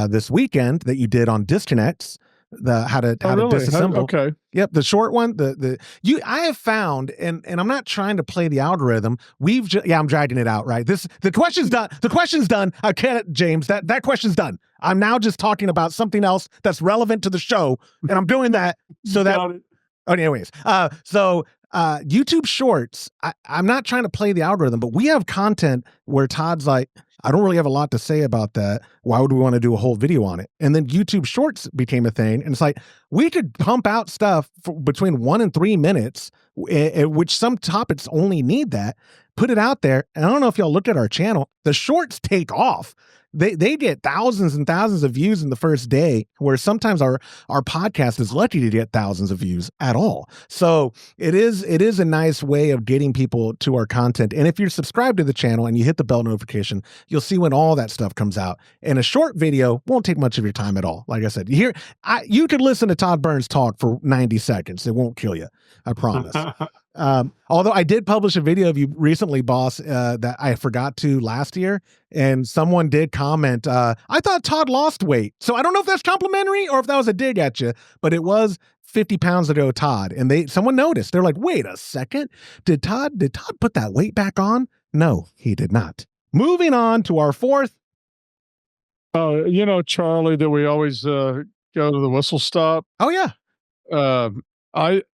this weekend that you did on disconnects, how to disassemble. Okay. Yep, the short one. I have found, and I'm not trying to play the algorithm. I'm dragging it out, right? The question's done. The question's done. I can't, James. That question's done. I'm now just talking about something else that's relevant to the show, and I'm doing that so that. Oh, anyways, so YouTube Shorts, I'm not trying to play the algorithm, but we have content where Todd's like, I don't really have a lot to say about that. Why would we want to do a whole video on it? And then YouTube Shorts became a thing. And it's like, we could pump out stuff for between 1 and 3 minutes, which some topics only need that, put it out there. And I don't know if y'all looked at our channel. The shorts take off. They get thousands and thousands of views in the first day, where sometimes our podcast is lucky to get thousands of views at all. So it is a nice way of getting people to our content. And if you're subscribed to the channel and you hit the bell notification, you'll see when all that stuff comes out. And a short video won't take much of your time at all. Like I said, you could listen to Todd Burns talk for 90 seconds. It won't kill you. I promise. Although I did publish a video of you recently, boss, that I forgot to last year, and someone did comment, I thought Todd lost weight. So I don't know if that's complimentary or if that was a dig at you, but it was 50 pounds ago, Todd. And someone noticed. They're like, wait a second. Did Todd put that weight back on? No, he did not. Moving on to our fourth. Charlie, that we always go to the whistle stop. Oh, yeah. I've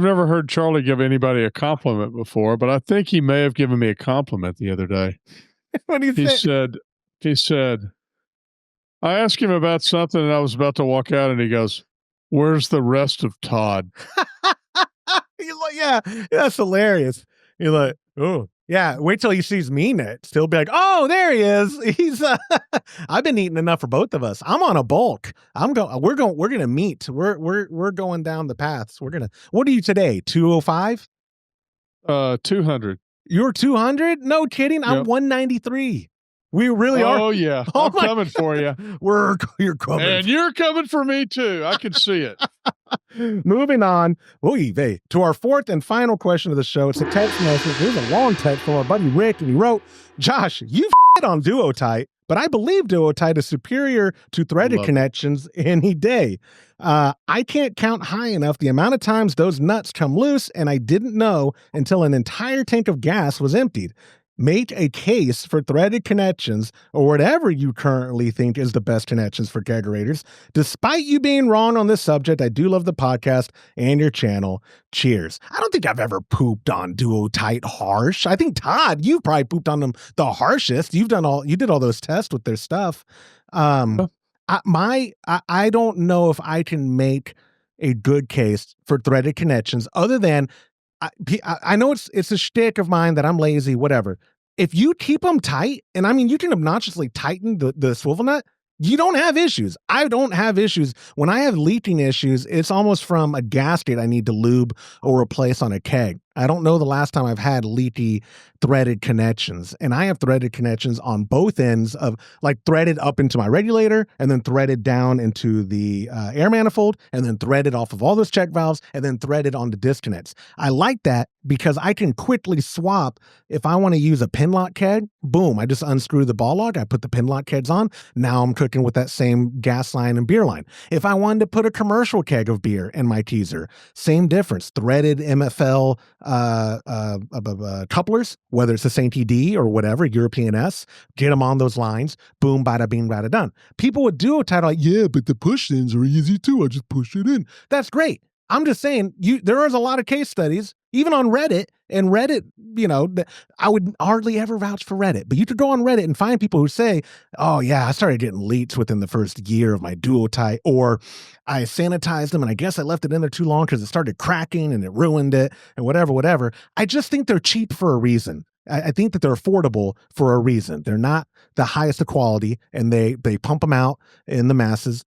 never heard Charlie give anybody a compliment before, but I think he may have given me a compliment the other day. What do you think? He said, I asked him about something and I was about to walk out and he goes, where's the rest of Todd? He's like, yeah, that's hilarious. You're like, oh, yeah, wait till he sees me next. He'll be like, oh, there he is. He's, I've been eating enough for both of us. I'm on a bulk. We're going to meet. We're going down the paths. What are you today? 205? 200. You're 200? No kidding. I'm 193. We really are. Oh, yeah. I'm coming for you. You're coming. And you're coming for me, too. I can see it. Moving on. To our fourth and final question of the show. It's a text message. Here's a long text from our buddy Rick, and he wrote, Josh, you've on Duotite, but I believe Duotite is superior to threaded connections any day. I can't count high enough the amount of times those nuts come loose, and I didn't know until an entire tank of gas was emptied. Make a case for threaded connections or whatever you currently think is the best connections for kegerators. Despite you being wrong on this subject, I do love the podcast and your channel. Cheers. I don't think I've ever pooped on Duotite harsh. I think, Todd, you've probably pooped on them the harshest. You did all those tests with their stuff. I don't know if I can make a good case for threaded connections other than I know it's a shtick of mine that I'm lazy, whatever. If you keep them tight, and I mean, you can obnoxiously tighten the swivel nut, you don't have issues. I don't have issues. When I have leaking issues, it's almost from a gasket I need to lube or replace on a keg. I don't know the last time I've had leaky threaded connections, and I have threaded connections on both ends of like threaded up into my regulator and then threaded down into the air manifold and then threaded off of all those check valves and then threaded on the disconnects. I like that because I can quickly swap. If I want to use a pin lock keg, boom, I just unscrew the ball lock. I put the pin lock kegs on. Now I'm cooking with that same gas line and beer line. If I wanted to put a commercial keg of beer in my teaser, same difference. Threaded MFL couplers, whether it's a Saint ED or whatever, European S, get them on those lines, boom, bada bing, bada done. People with Duotite are like, yeah, but the push ins are easy too. I just push it in. That's great. I'm just saying, there is a lot of case studies, even on Reddit, and Reddit, I would hardly ever vouch for Reddit, but you could go on Reddit and find people who say, oh yeah, I started getting leaks within the first year of my Duotite, or I sanitized them and I guess I left it in there too long because it started cracking and it ruined it, and whatever. I just think they're cheap for a reason. I think that they're affordable for a reason. They're not the highest of quality, and they pump them out in the masses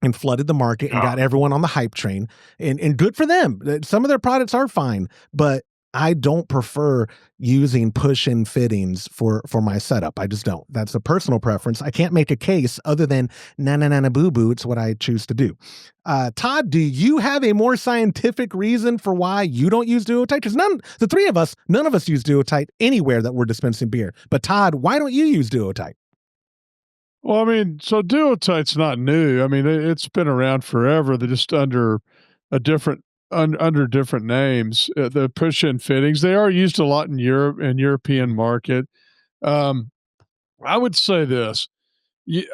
and flooded the market and got everyone on the hype train, and good for them. Some of their products are fine, but I don't prefer using push-in fittings for my setup. I just don't. That's a personal preference. I can't make a case other than na boo boo. It's what I choose to do. Todd, do you have a more scientific reason for why you don't use Duotite? Because the three of us, none of us use Duotite anywhere that we're dispensing beer. But Todd, why don't you use Duotite? Well, I mean, so Duotite's not new. I mean, it's been around forever. They're just under different names. The push-in fittings, they are used a lot in Europe and European market. I would say this: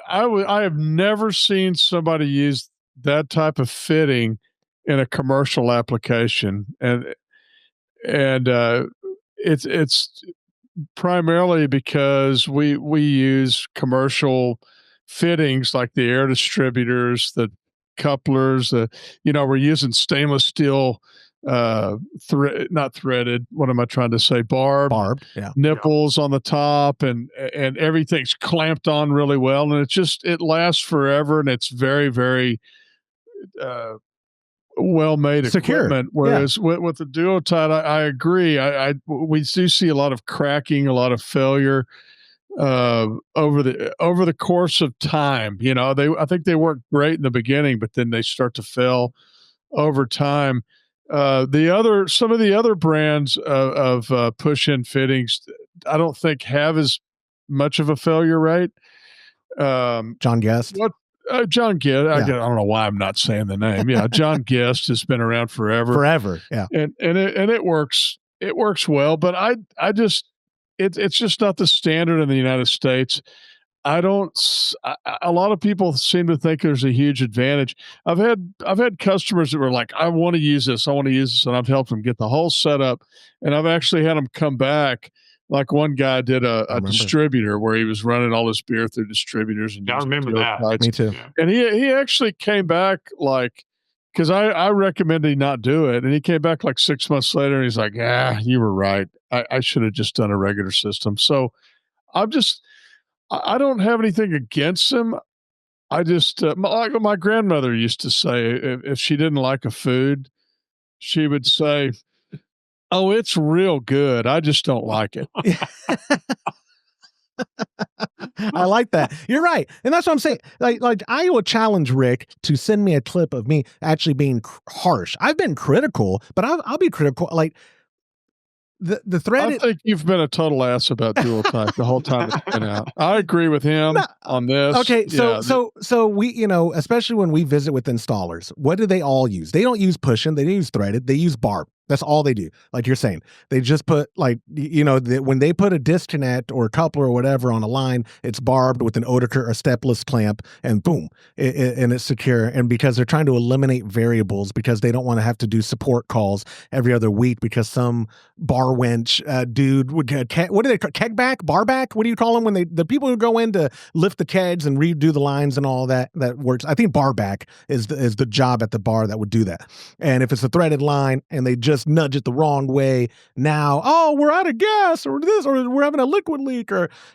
I have never seen somebody use that type of fitting in a commercial application, and it's primarily because we use commercial fittings like the air distributors, the couplers, we're using stainless steel, not threaded. What am I trying to say? Barbed, yeah. Nipples on the top, and everything's clamped on really well, and it lasts forever, and it's very, very well-made Secure. equipment. Whereas with the Duotide, I agree. We do see a lot of cracking, a lot of failure over the course of time. I think they work great in the beginning, but then they start to fail over time. Some of the other brands of push-in fittings, I don't think have as much of a failure rate. John Guest. John Guest. I don't know why I'm not saying the name. Yeah, John Guest has been around forever. Yeah, and it works. It works well, but it's just not the standard in the United States. A lot of people seem to think there's a huge advantage. I've had customers that were like, I want to use this, and I've helped them get the whole setup, and I've actually had them come back. Like one guy did a distributor where he was running all his beer through distributors. And I remember that. Me too. Yeah. And he actually came back because I recommended he not do it. And he came back 6 months later and he's like, you were right. I should have just done a regular system. So I don't have anything against him. I just, my grandmother used to say, if she didn't like a food, she would say, oh, it's real good. I just don't like it. I like that. You're right. And that's what I'm saying. Like I will challenge Rick to send me a clip of me actually being harsh. I've been critical, but I'll be critical. Like the thread. I think you've been a total ass about Duotide the whole time it's been out. I agree with him on this. Okay. So we, especially when we visit with installers, what do they all use? They don't use push-in. They don't use threaded. They use barb. That's all they do. Like you're saying, they just put when they put a disconnect or a coupler or whatever on a line, it's barbed with an Oetiker or stepless clamp, and boom, and it's secure. And because they're trying to eliminate variables, because they don't want to have to do support calls every other week because some bar wench dude would what do they call kegback, barback? What do you call them when the people who go in to lift the kegs and redo the lines and all that works? I think barback is the job at the bar that would do that. And if it's a threaded line and they just nudge it the wrong way, now, we're out of gas or this, or we're having a liquid leak,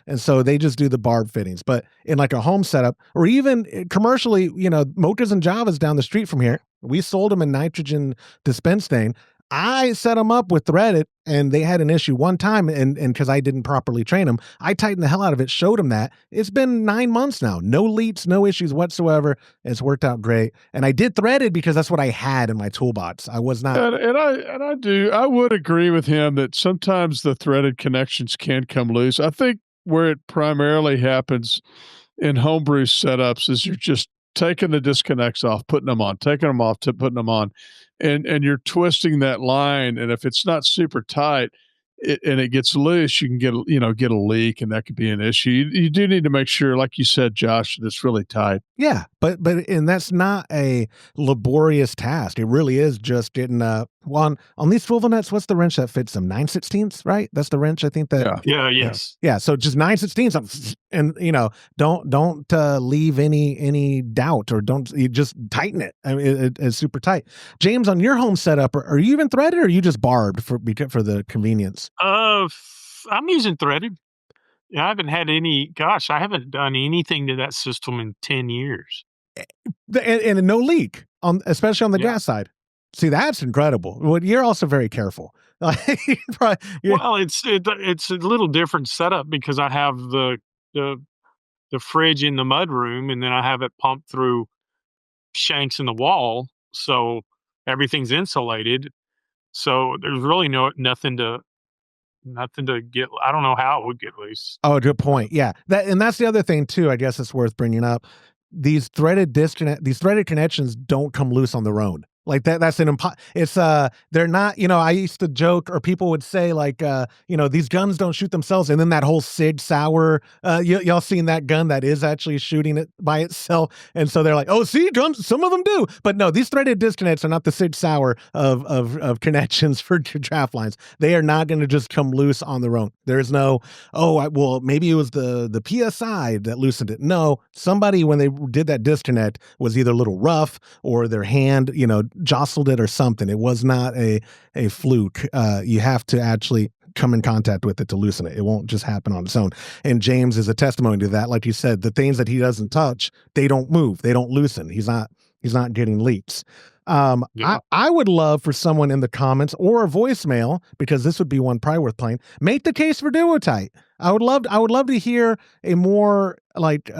and so they just do the barb fittings. But in like a home setup or even commercially, Mochas and Javas down the street from here, we sold them a nitrogen dispense thing. I set them up with threaded, and they had an issue one time, and because I didn't properly train them, I tightened the hell out of it, showed them that. It's been 9 months now. No leaks, no issues whatsoever. It's worked out great. And I did threaded because that's what I had in my toolbox. I was not. I would agree with him that sometimes the threaded connections can come loose. I think where it primarily happens in homebrew setups is you're just taking the disconnects off, putting them on, taking them off, putting them on. And you're twisting that line, and if it's not super tight and it gets loose, you can get a leak, and that could be an issue. You do need to make sure, like you said, Josh, that it's really tight. Yeah, but that's not a laborious task. It really is just getting on these swivel nuts. What's the wrench that fits them? 9/16, right? That's the wrench I think that. Yeah. So just 9/16, and don't leave any doubt, or you just tighten it. I mean, it's super tight. James, on your home setup, are you even threaded, or are you just barbed for the convenience? I'm using threaded. I haven't had I haven't done anything to that system in 10 years. And no leak, especially on the gas side. See, that's incredible. Well, you're also very careful. Well, it's a little different setup because I have the fridge in the mud room, and then I have it pumped through shanks in the wall, so everything's insulated. So there's really nothing to get. I don't know how it would get loose. Oh, good point. Yeah, that's the other thing too. I guess it's worth bringing up. These threaded connections don't come loose on their own. Like that's an it's they're not, I used to joke, or people would say like these guns don't shoot themselves, and then that whole Sig Sauer, y'all seen that gun that is actually shooting it by itself, and so they're like, oh, see, guns, some of them do, but no, these threaded disconnects are not the Sig Sauer of connections for draft lines. They are not going to just come loose on their own. There's no, well, maybe it was the PSI that loosened it. No, somebody, when they did that disconnect, was either a little rough or their hand, jostled it or something. It was not a fluke. You have to actually come in contact with it to loosen it. It won't just happen on its own. And James is a testimony to that. Like you said, the things that he doesn't touch, they don't move. They don't loosen. He's not getting leaks. Yeah. I would love for someone in the comments or a voicemail, because this would be one probably worth playing. Make the case for duotite. I would love to hear a more like,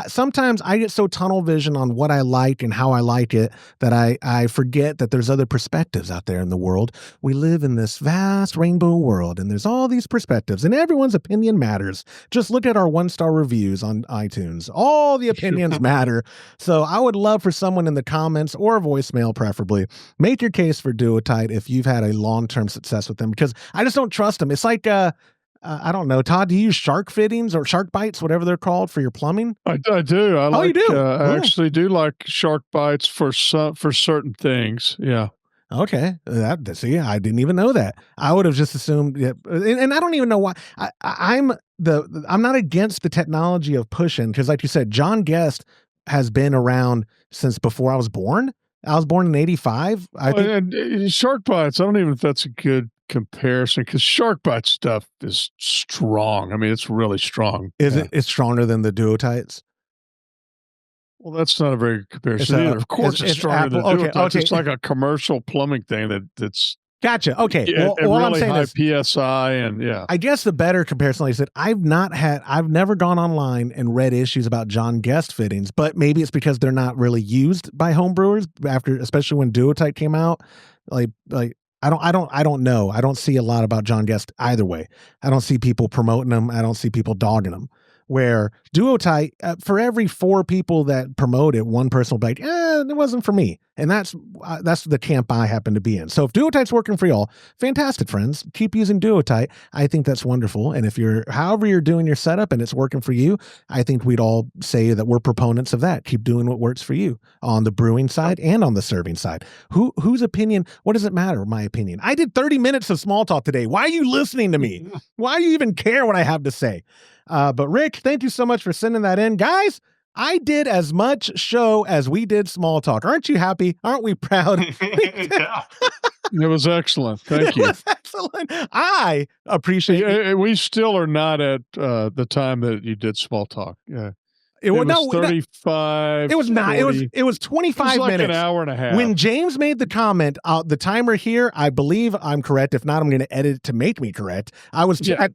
sometimes I get so tunnel vision on what I like and how I like it that I forget that there's other perspectives out there in the world. We live in this vast rainbow world, and there's all these perspectives, and everyone's opinion matters. Just look at our 1-star reviews on iTunes. All the opinions matter. So I would love for someone in the comments, or a voicemail preferably, make your case for duotite if you've had a long-term success with them, because I just don't trust them. It's like, I don't know, Todd, do you use shark fittings or shark bites, whatever they're called, for your plumbing? I do. You do? I actually do like shark bites for certain things. Yeah. Okay. See, I didn't even know that. I would have just assumed, and I don't even know why. I'm not against the technology of pushing, because like you said, John Guest has been around since before I was born. I was born in 85. And shark bites, I don't even know if that's a good comparison, because shark bite stuff is strong. I mean, it's really strong. It's stronger than the duotites? Well, that's not a very good comparison either. Of course, it's stronger than duotites. Okay. It's like a commercial plumbing thing that's gotcha. Okay. Well, really I'm saying high PSI, and yeah. I guess the better comparison, like I said, I've never gone online and read issues about John Guest fittings, but maybe it's because they're not really used by homebrewers especially when duotite came out. Like I don't know. I don't see a lot about John Guest either way. I don't see people promoting them. I don't see people dogging them. Where duotite, for every 4 people that promote it, one person will be like, it wasn't for me. And that's the camp I happen to be in. So if duotite's working for y'all, fantastic, friends. Keep using duotite. I think that's wonderful. And if however you're doing your setup and it's working for you, I think we'd all say that we're proponents of that. Keep doing what works for you on the brewing side and on the serving side. Whose opinion? What does it matter? My opinion. I did 30 minutes of small talk today. Why are you listening to me? Why do you even care what I have to say? But Rick, thank you so much for sending that in. Guys, I did as much show as we did small talk. Aren't you happy? Aren't we proud? It was excellent. Thank you. It was excellent. I appreciate it. We still are not at the time that you did small talk. Yeah. It was 35. It was not. 40. It was 25 like minutes. An hour and a half. When James made the comment, the timer here, I believe I'm correct. If not, I'm going to edit it to make me correct. I was at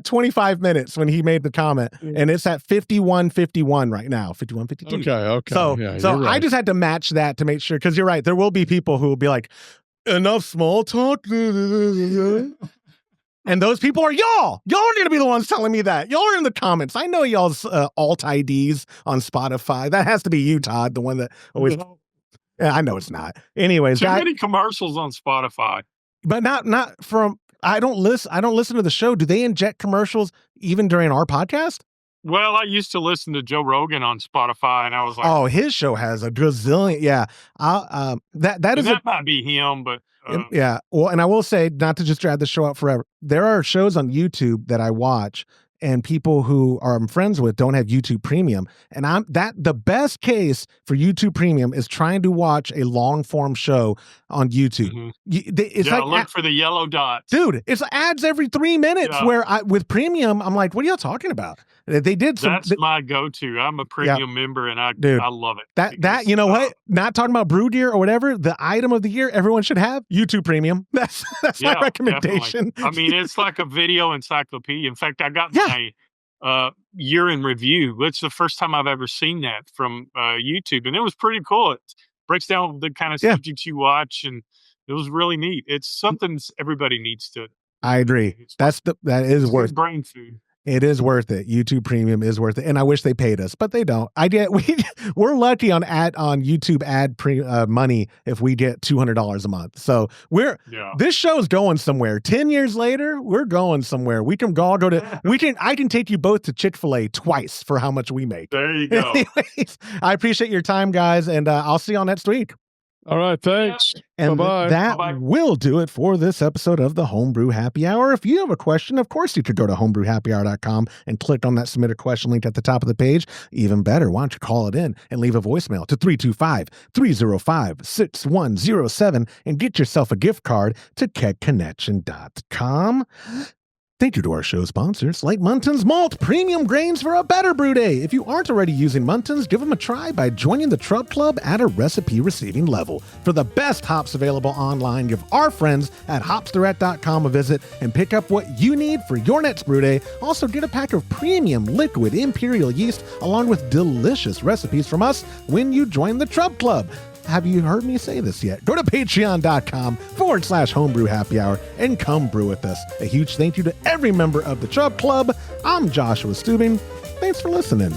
25 minutes when he made the comment, and it's at 51:51 right now. 51:52. Okay. So right. I just had to match that to make sure, because you're right. There will be people who will be like, enough small talk. And those people are y'all. Y'all are going to be the ones telling me that. Y'all are in the comments. I know y'all's alt IDs on Spotify. That has to be you, Todd, the one that always. Yeah, I know it's not. Anyways, too many commercials on Spotify. But not from. I don't listen to the show. Do they inject commercials even during our podcast? Well, I used to listen to Joe Rogan on Spotify, and I was like, "Oh, his show has a gazillion." Yeah, that might be him, but. Yeah. Well, and I will say, not to just drag the show out forever, there are shows on YouTube that I watch, and people who I'm friends with don't have YouTube Premium. And the best case for YouTube Premium is trying to watch a long form show on YouTube. Mm-hmm. It's like look for the yellow dots, dude. It's ads every 3 minutes. Yeah. Where with Premium, I'm like, what are y'all talking about? They did some. That's my go-to. I'm a premium member, and I love it. That you know what? Not talking about Brew Deer or whatever. The item of the year everyone should have YouTube Premium. That's my recommendation. Definitely. I mean, it's like a video encyclopedia. In fact, I got my year in review. It's the first time I've ever seen that from YouTube, and it was pretty cool. It breaks down the kind of subjects you watch, and it was really neat. It's something everybody needs to. I agree. That is worth brain food. It is worth it. YouTube Premium is worth it, and I wish they paid us, but they don't. We're lucky on YouTube ad money if we get $200 a month. So this show's going somewhere. 10 years later, we're going somewhere. We can all go to. I can take you both to Chick-fil-A twice for how much we make. There you go. Anyways, I appreciate your time, guys, and I'll see you all next week. All right, thanks. And Bye-bye. that Bye-bye. will do it for this episode of the Homebrew Happy Hour. If you have a question, of course, you could go to homebrewhappyhour.com and click on that submit a question link at the top of the page. Even better, why don't you call it in and leave a voicemail to 325-305-6107 and get yourself a gift card to kegconnection.com. Thank you to our show sponsors like Muntons Malt, premium grains for a better brew day. If you aren't already using Muntons, give them a try by joining the Trub Club at a recipe receiving level. For the best hops available online, give our friends at hopsdirect.com a visit and pick up what you need for your next brew day. Also, get a pack of premium liquid imperial yeast along with delicious recipes from us when you join the Trub Club. Have you heard me say this yet? Go to patreon.com/homebrew happy hour and come brew with us. A huge thank you to every member of the Trub Club. I'm Joshua Stubing. Thanks for listening.